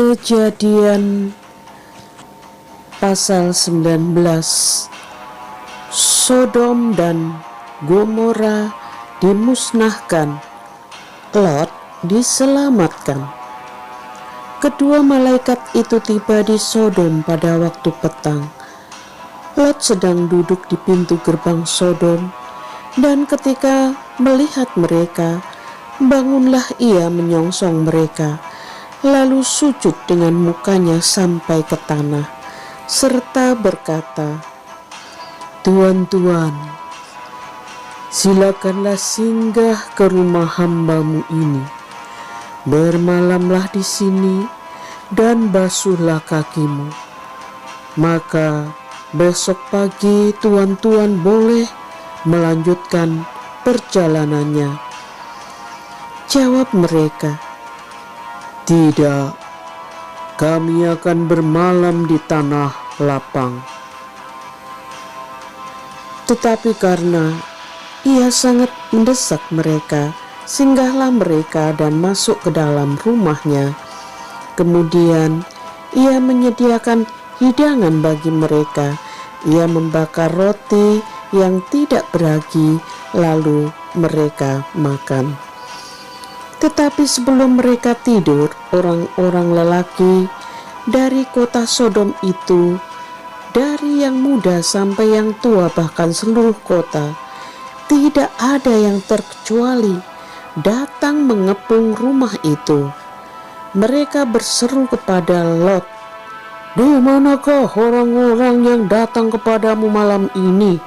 Kejadian pasal 19. Sodom dan Gomora dimusnahkan, Lot diselamatkan. Kedua malaikat itu tiba di Sodom pada waktu petang. Lot sedang duduk di pintu gerbang Sodom, dan ketika melihat mereka, bangunlah ia menyongsong mereka, lalu sujud dengan mukanya sampai ke tanah, serta berkata, "Tuan-tuan, silakanlah singgah ke rumah hamba-Mu ini. Bermalamlah di sini dan basuhlah kakimu. Maka besok pagi tuan-tuan boleh melanjutkan perjalanannya." Jawab mereka, "Tidak, kami akan bermalam di tanah lapang." Tetapi karena ia sangat mendesak mereka, singgahlah mereka dan masuk ke dalam rumahnya. Kemudian ia menyediakan hidangan bagi mereka. Ia membakar roti yang tidak beragi, lalu mereka makan. Tetapi sebelum mereka tidur, orang-orang lelaki dari kota Sodom itu, dari yang muda sampai yang tua, bahkan seluruh kota, tidak ada yang terkecuali, datang mengepung rumah itu. Mereka berseru kepada Lot, "Di manakah orang-orang yang datang kepadamu malam ini?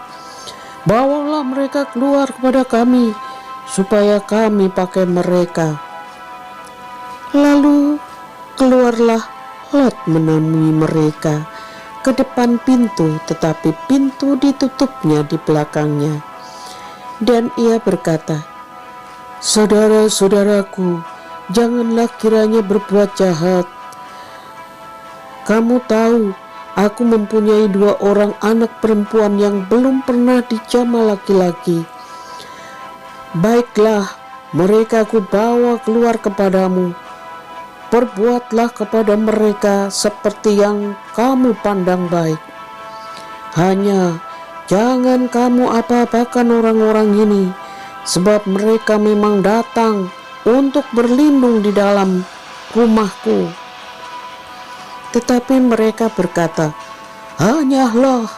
Bawalah mereka keluar kepada kami, supaya kami pakai mereka." Lalu keluarlah Lot menemui mereka ke depan pintu, tetapi pintu ditutupnya di belakangnya. Dan ia berkata, "Saudara-saudaraku, janganlah kiranya berbuat jahat. Kamu tahu, aku mempunyai 2 orang anak perempuan yang belum pernah dijamah laki-laki. Baiklah, mereka aku bawa keluar kepadamu. Perbuatlah kepada mereka seperti yang kamu pandang baik. Hanya jangan kamu apa-apakan orang-orang ini, sebab mereka memang datang untuk berlindung di dalam rumahku." Tetapi mereka berkata, "Hanyalah,"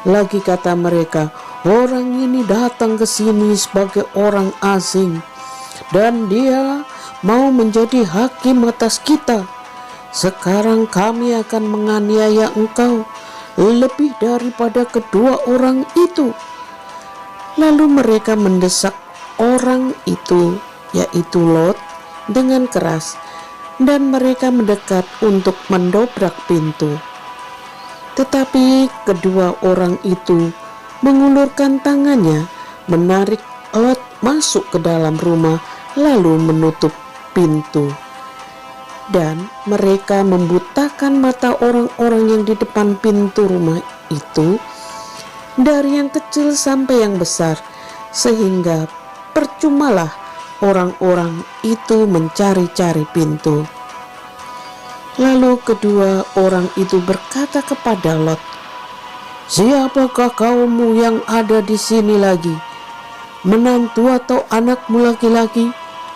lagi kata mereka, "orang ini datang ke sini sebagai orang asing, dan dia mau menjadi hakim atas kita. Sekarang kami akan menganiaya engkau lebih daripada kedua orang itu." Lalu mereka mendesak orang itu, yaitu Lot, dengan keras, dan mereka mendekat untuk mendobrak pintu. Tetapi kedua orang itu mengulurkan tangannya, menarik Lot masuk ke dalam rumah, lalu menutup pintu. Dan mereka membutakan mata orang-orang yang di depan pintu rumah itu, dari yang kecil sampai yang besar, sehingga percumalah orang-orang itu mencari-cari pintu. Lalu kedua orang itu berkata kepada Lot, "Siapakah kaummu yang ada di sini lagi? Menantu atau anakmu laki-laki,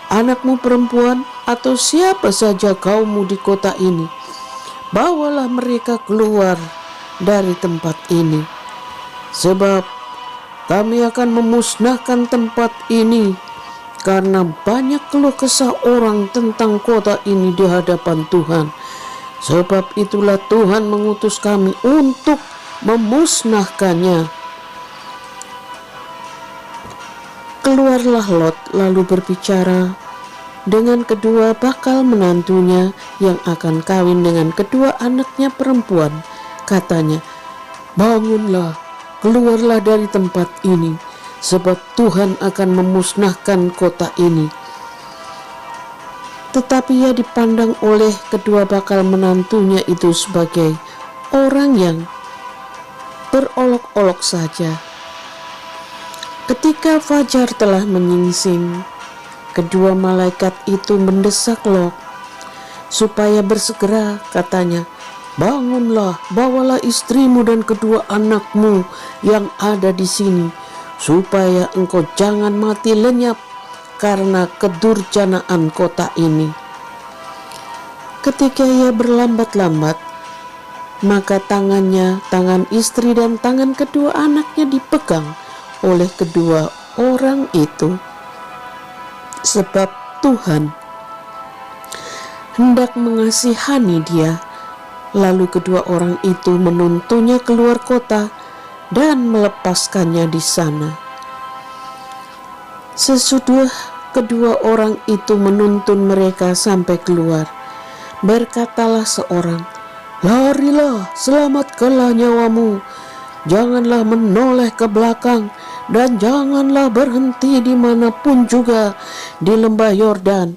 anakmu perempuan, atau siapa saja kaummu di kota ini? Bawalah mereka keluar dari tempat ini, sebab kami akan memusnahkan tempat ini, karena banyak keluh kesah orang tentang kota ini di hadapan Tuhan. Sebab itulah Tuhan mengutus kami untuk memusnahkannya." Keluarlah Lot lalu berbicara dengan kedua bakal menantunya yang akan kawin dengan kedua anaknya perempuan. Katanya, "Bangunlah, keluarlah dari tempat ini, sebab Tuhan akan memusnahkan kota ini." Tetapi ia dipandang oleh kedua bakal menantunya itu sebagai orang yang berolok-olok saja. Ketika fajar telah menyingsing, kedua malaikat itu mendesak Lot, supaya bersegera, katanya, bangunlah, bawalah istrimu dan kedua anakmu yang ada di sini, supaya engkau jangan mati lenyap karena kedurjanaan kota ini. Ketika ia berlambat-lambat, maka tangan istri dan tangan kedua anaknya dipegang oleh kedua orang itu, sebab Tuhan hendak mengasihani dia. Lalu kedua orang itu menuntunnya keluar kota dan melepaskannya di sana. Sesudah kedua orang itu menuntun mereka sampai keluar, berkatalah seorang, larilah, selamatkanlah nyawamu, janganlah menoleh ke belakang, dan janganlah berhenti dimanapun juga di lembah Yordan.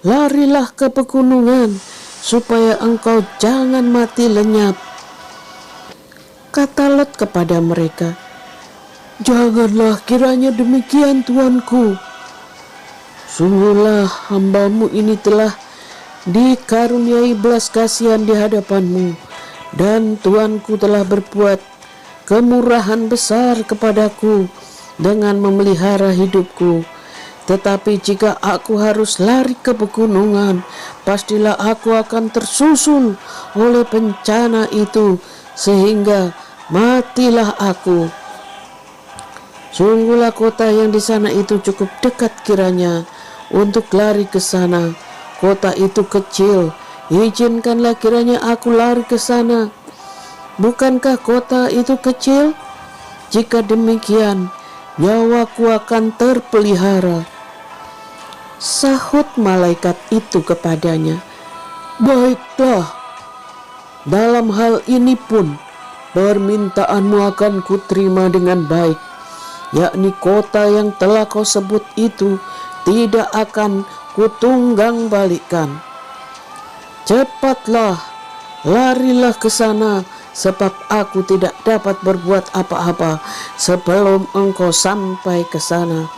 Larilah ke pegunungan, supaya engkau jangan mati lenyap. Kata Lot kepada mereka, janganlah kiranya demikian, tuanku. Sungguhlah hambamu ini telah dikaruniai belas kasihan di hadapanmu, dan tuanku telah berbuat kemurahan besar kepadaku dengan memelihara hidupku. Tetapi jika aku harus lari ke pegunungan, pastilah aku akan tersusul oleh bencana itu, sehingga matilah aku. Sungguhlah kota yang di sana itu cukup dekat kiranya untuk lari ke sana. Kota itu kecil, izinkanlah kiranya aku lari ke sana. Bukankah kota itu kecil? Jika demikian, nyawaku akan terpelihara. Sahut malaikat itu kepadanya, baiklah, dalam hal ini pun permintaanmu akan kuterima dengan baik, yakni kota yang telah kau sebut itu tidak akan kutunggang balikkan. Cepatlah, larilah ke sana, sebab aku tidak dapat berbuat apa-apa sebelum engkau sampai ke sana.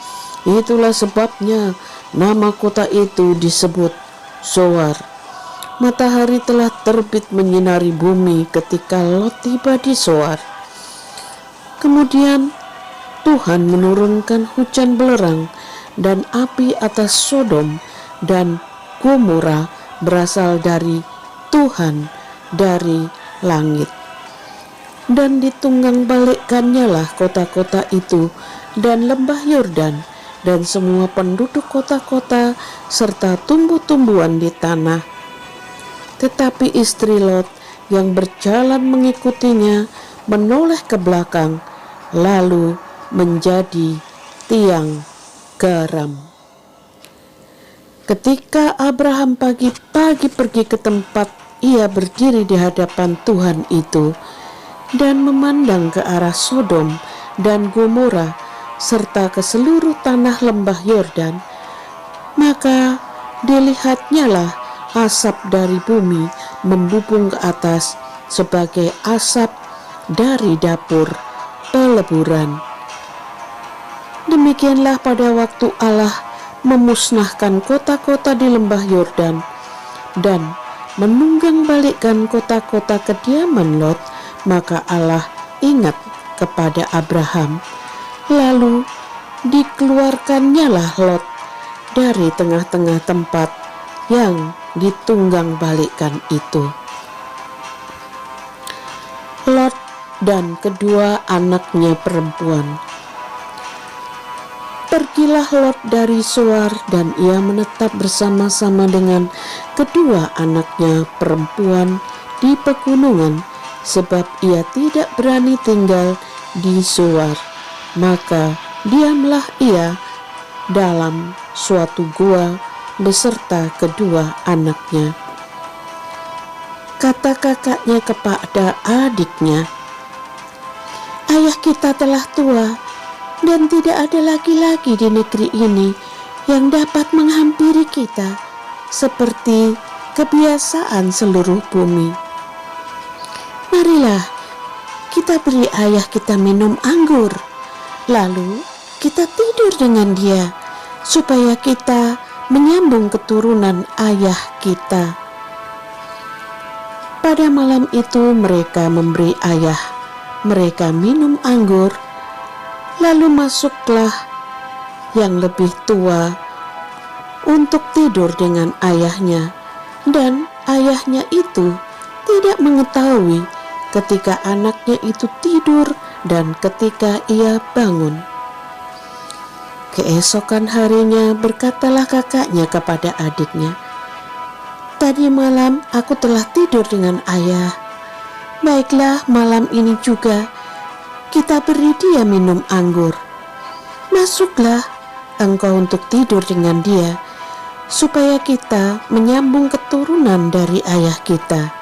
Itulah sebabnya nama kota itu disebut Zoar. Matahari telah terbit menyinari bumi ketika Lot tiba di Zoar. Kemudian Tuhan menurunkan hujan belerang dan api atas Sodom dan Gomora berasal dari Tuhan dari langit. Dan ditunggang balikkannya lah kota-kota itu dan lembah Yordan dan semua penduduk kota-kota serta tumbuh-tumbuhan di tanah. Tetapi istri Lot yang berjalan mengikutinya menoleh ke belakang, lalu menjadi tiang garam. Ketika Abraham pagi-pagi pergi ke tempat ia berdiri di hadapan Tuhan itu dan memandang ke arah Sodom dan Gomora serta ke seluruh tanah lembah Yordan, maka dilihatnyalah asap dari bumi membubung ke atas sebagai asap dari dapur peleburan. Demikianlah pada waktu Allah memusnahkan kota-kota di lembah Yordan dan menunggang balikkan kota-kota kediaman Lot, maka Allah ingat kepada Abraham. Lalu dikeluarkannyalah Lot dari tengah-tengah tempat yang ditunggang balikkan itu. Lot dan kedua anaknya perempuan. Pergilah Lot dari Zoar dan ia menetap bersama-sama dengan kedua anaknya perempuan di pegunungan, sebab ia tidak berani tinggal di Zoar. Maka diamlah ia dalam suatu gua beserta kedua anaknya. Kata kakaknya kepada adiknya, ayah kita telah tua dan tidak ada laki-laki di negeri ini yang dapat menghampiri kita seperti kebiasaan seluruh bumi. Marilah kita beri ayah kita minum anggur, lalu kita tidur dengan dia supaya kita menyambung keturunan ayah kita. Pada malam itu mereka memberi ayah mereka minum anggur, lalu masuklah yang lebih tua untuk tidur dengan ayahnya, dan ayahnya itu tidak mengetahui ketika anaknya itu tidur dan ketika ia bangun. Keesokan harinya berkatalah kakaknya kepada adiknya, "Tadi malam aku telah tidur dengan ayah. Baiklah, malam ini juga kita beri dia minum anggur. Masuklah engkau untuk tidur dengan dia, supaya kita menyambung keturunan dari ayah kita."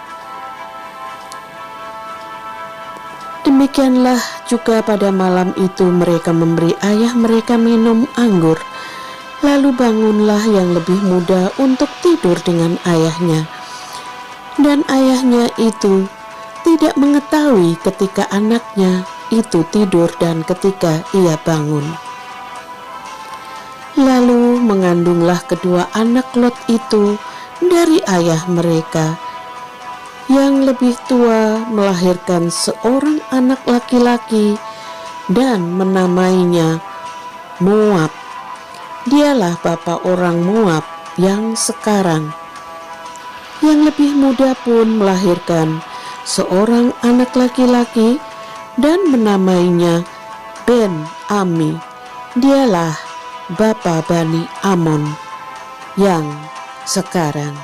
Demikianlah juga pada malam itu mereka memberi ayah mereka minum anggur. Lalu bangunlah yang lebih muda untuk tidur dengan ayahnya. Dan ayahnya itu tidak mengetahui ketika anaknya itu tidur dan ketika ia bangun. Lalu mengandunglah kedua anak Lot itu dari ayah mereka. Yang lebih tua melahirkan seorang anak laki-laki dan menamainya Moab. Dialah bapa orang Moab yang sekarang. Yang lebih muda pun melahirkan seorang anak laki-laki dan menamainya Ben-Ami. Dialah bapa Bani Amon yang sekarang.